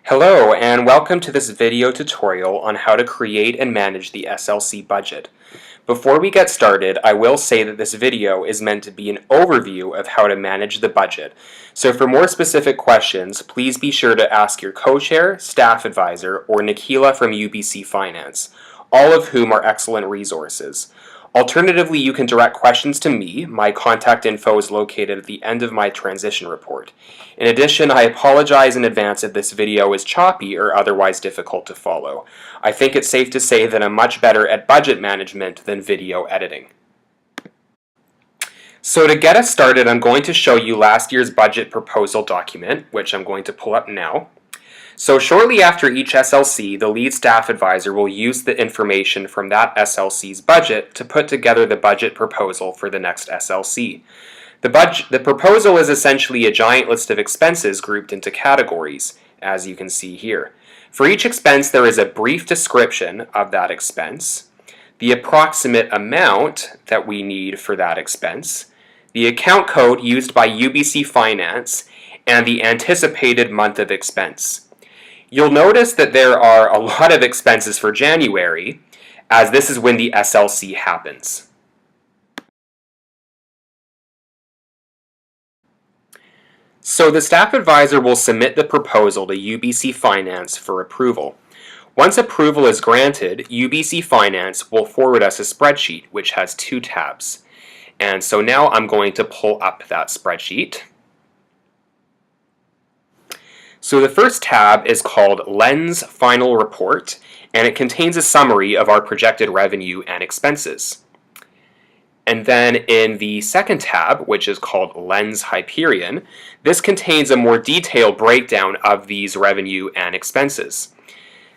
Hello and welcome to this video tutorial on how to create and manage the SLC budget. Before we get started, I will say that this video is meant to be an overview of how to manage the budget. So for more specific questions, please be sure to ask your co-chair, staff advisor, or Nikila from UBC Finance, all of whom are excellent resources. Alternatively, you can direct questions to me. My contact info is located at the end of my transition report. In addition, I apologize in advance if this video is choppy or otherwise difficult to follow. I think it's safe to say that I'm much better at budget management than video editing. So to get us started, I'm going to show you last year's budget proposal document, which I'm going to pull up now. So shortly after each SLC, the lead staff advisor will use the information from that SLC's budget to put together the budget proposal for the next SLC. The proposal is essentially a giant list of expenses grouped into categories, as you can see here. For each expense, there is a brief description of that expense, the approximate amount that we need for that expense, the account code used by UBC Finance, and the anticipated month of expense. You'll notice that there are a lot of expenses for January, as this is when the SLC happens. So the staff advisor will submit the proposal to UBC Finance for approval. Once approval is granted, UBC Finance will forward us a spreadsheet which has two tabs. And so now I'm going to pull up that spreadsheet. So the first tab is called Lens Final Report, and it contains a summary of our projected revenue and expenses. And then in the second tab, which is called Lens Hyperion, this contains a more detailed breakdown of these revenue and expenses.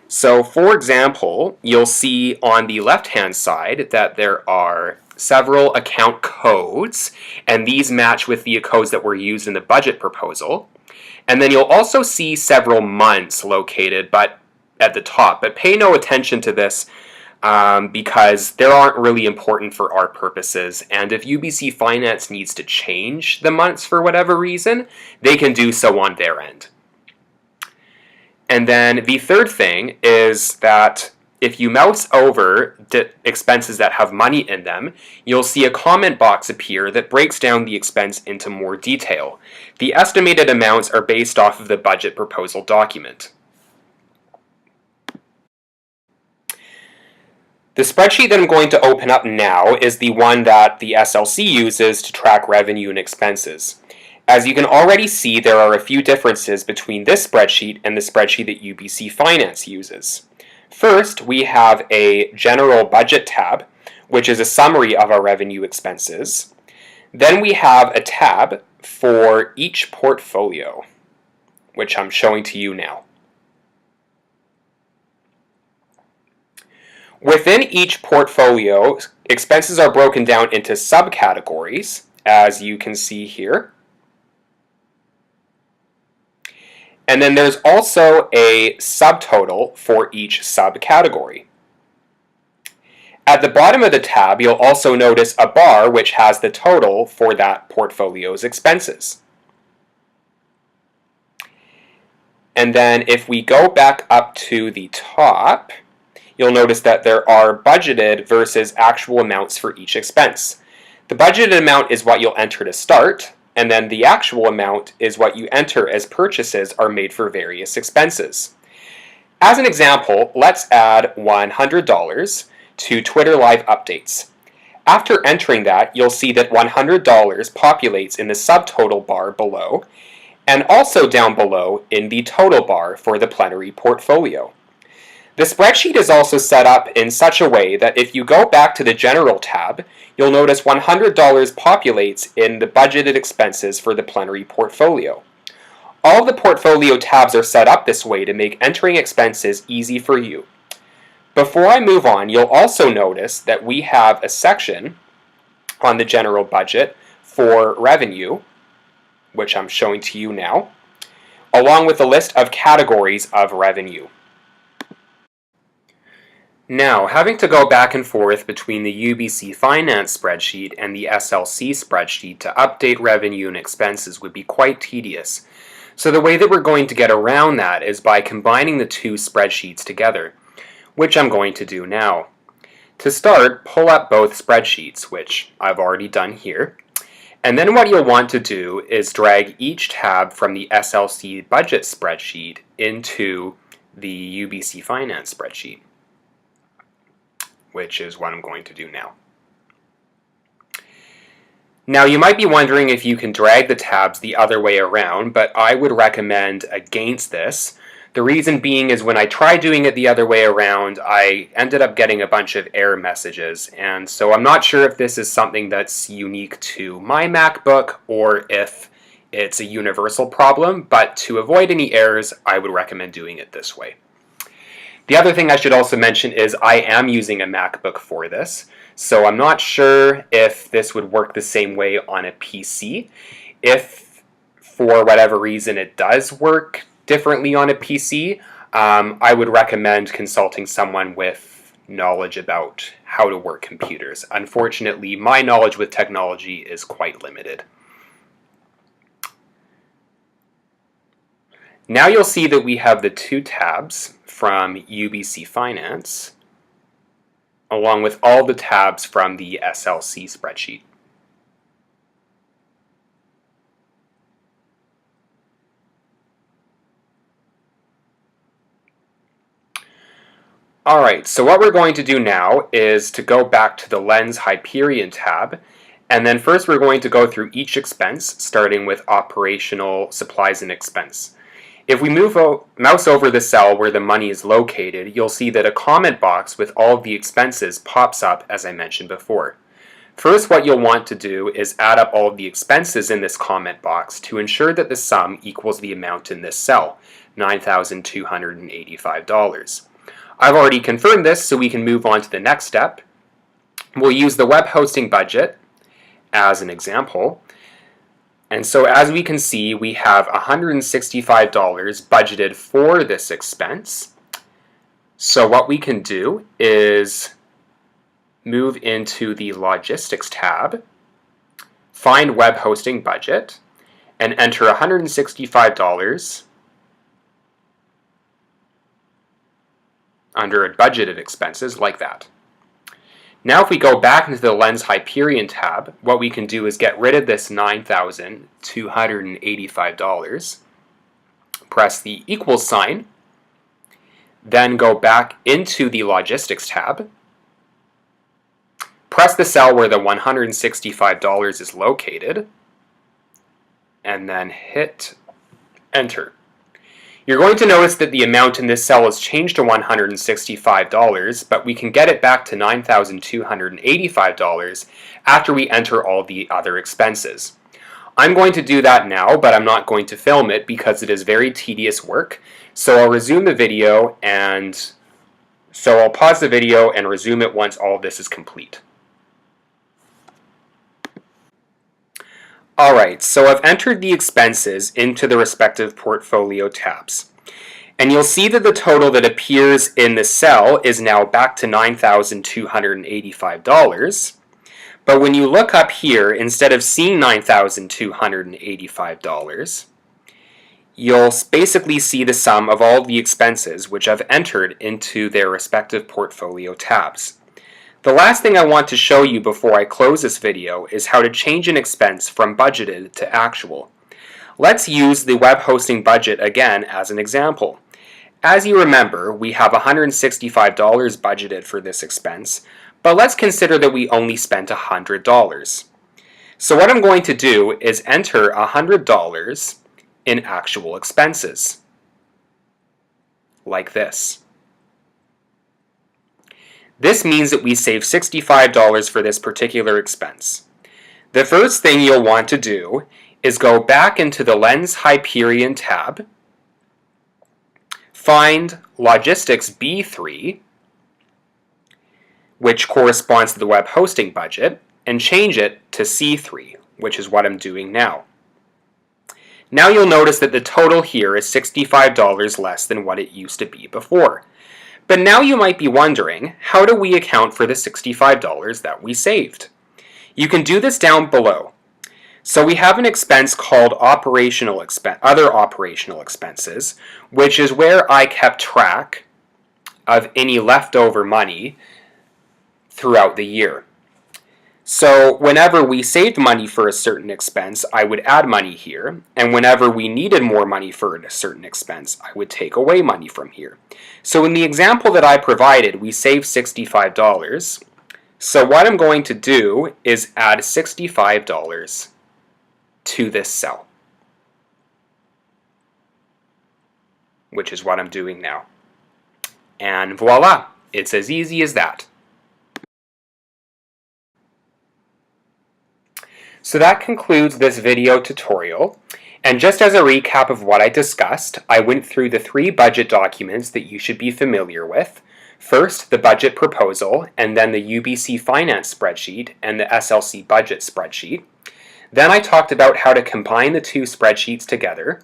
So for example, you'll see on the left-hand side that there are several account codes, and these match with the codes that were used in the budget proposal. And then you'll also see several months located at the top, but pay no attention to this because they aren't really important for our purposes, and if UBC Finance needs to change the months for whatever reason, they can do so on their end. And then the third thing is that if you mouse over the expenses that have money in them, you'll see a comment box appear that breaks down the expense into more detail. The estimated amounts are based off of the budget proposal document. The spreadsheet that I'm going to open up now is the one that the SLC uses to track revenue and expenses. As you can already see, there are a few differences between this spreadsheet and the spreadsheet that UBC Finance uses. First, we have a General Budget tab, which is a summary of our revenue expenses. Then we have a tab for each portfolio, which I'm showing to you now. Within each portfolio, expenses are broken down into subcategories, as you can see here. And then there's also a subtotal for each subcategory. At the bottom of the tab, you'll also notice a bar which has the total for that portfolio's expenses. And then if we go back up to the top, you'll notice that there are budgeted versus actual amounts for each expense. The budgeted amount is what you'll enter to start, and then the actual amount is what you enter as purchases are made for various expenses. As an example, let's add $100 to Twitter Live updates. After entering that, you'll see that $100 populates in the subtotal bar below, and also down below in the total bar for the plenary portfolio. The spreadsheet is also set up in such a way that if you go back to the General tab, you'll notice $100 populates in the budgeted expenses for the plenary portfolio. All of the portfolio tabs are set up this way to make entering expenses easy for you. Before I move on, you'll also notice that we have a section on the General Budget for revenue, which I'm showing to you now, along with a list of categories of revenue. Now, having to go back and forth between the UBC Finance spreadsheet and the SLC spreadsheet to update revenue and expenses would be quite tedious. So the way that we're going to get around that is by combining the two spreadsheets together, which I'm going to do now. To start, pull up both spreadsheets, which I've already done here. And then what you'll want to do is drag each tab from the SLC Budget spreadsheet into the UBC Finance spreadsheet, which is what I'm going to do now. Now you might be wondering if you can drag the tabs the other way around, but I would recommend against this. The reason being is when I tried doing it the other way around, I ended up getting a bunch of error messages, and so I'm not sure if this is something that's unique to my MacBook or if it's a universal problem, but to avoid any errors, I would recommend doing it this way. The other thing I should also mention is I am using a MacBook for this, so I'm not sure if this would work the same way on a PC. If for whatever reason it does work differently on a PC, I would recommend consulting someone with knowledge about how to work computers. Unfortunately, my knowledge with technology is quite limited. Now you'll see that we have the two tabs from UBC Finance, along with all the tabs from the SLC spreadsheet. Alright, so what we're going to do now is to go back to the Lens Hyperion tab, and then first we're going to go through each expense, starting with operational supplies and expense. If we mouse over the cell where the money is located, you'll see that a comment box with all of the expenses pops up, as I mentioned before. First, what you'll want to do is add up all of the expenses in this comment box to ensure that the sum equals the amount in this cell, $9,285. I've already confirmed this, so we can move on to the next step. We'll use the web hosting budget as an example. And so as we can see, we have $165 budgeted for this expense. So what we can do is move into the Logistics tab, find Web Hosting Budget, and enter $165 under budgeted expenses, like that. Now if we go back into the Lens Hyperion tab, what we can do is get rid of this $9,285, press the equals sign, then go back into the Logistics tab, press the cell where the $165 is located, and then hit enter. You're going to notice that the amount in this cell has changed to $165, but we can get it back to $9,285 after we enter all the other expenses. I'm going to do that now, but I'm not going to film it because it is very tedious work. So I'll resume the video, and so I'll pause the video and resume it once all of this is complete. Alright, so I've entered the expenses into the respective portfolio tabs. And you'll see that the total that appears in the cell is now back to $9,285. But when you look up here, instead of seeing $9,285, you'll basically see the sum of all of the expenses which I've entered into their respective portfolio tabs. The last thing I want to show you before I close this video is how to change an expense from budgeted to actual. Let's use the web hosting budget again as an example. As you remember, we have $165 budgeted for this expense, but let's consider that we only spent $100. So what I'm going to do is enter $100 in actual expenses, like this. This means that we save $65 for this particular expense. The first thing you'll want to do is go back into the Lens Hyperion tab, find Logistics B3, which corresponds to the web hosting budget, and change it to C3, which is what I'm doing now. Now you'll notice that the total here is $65 less than what it used to be before. But now you might be wondering, how do we account for the $65 that we saved? You can do this down below. So we have an expense called other operational expenses, which is where I kept track of any leftover money throughout the year. So whenever we saved money for a certain expense, I would add money here, and whenever we needed more money for a certain expense, I would take away money from here. So in the example that I provided, we saved $65. So what I'm going to do is add $65 to this cell, which is what I'm doing now. And voila, it's as easy as that. So that concludes this video tutorial, and just as a recap of what I discussed, I went through the 3 budget documents that you should be familiar with. First, the budget proposal, and then the UBC Finance spreadsheet and the SLC Budget spreadsheet. Then I talked about how to combine the 2 spreadsheets together,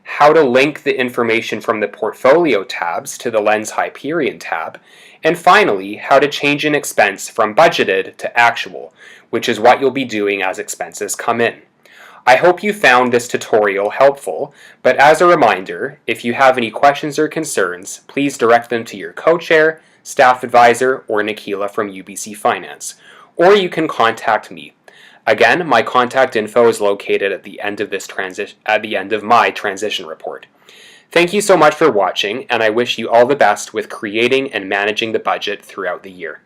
how to link the information from the portfolio tabs to the Lens Hyperion tab, and finally, how to change an expense from budgeted to actual, which is what you'll be doing as expenses come in. I hope you found this tutorial helpful, but as a reminder, if you have any questions or concerns, please direct them to your co-chair, staff advisor, or Nikila from UBC Finance, or you can contact me. Again, my contact info is located at the end of my transition report. Thank you so much for watching, and I wish you all the best with creating and managing the budget throughout the year.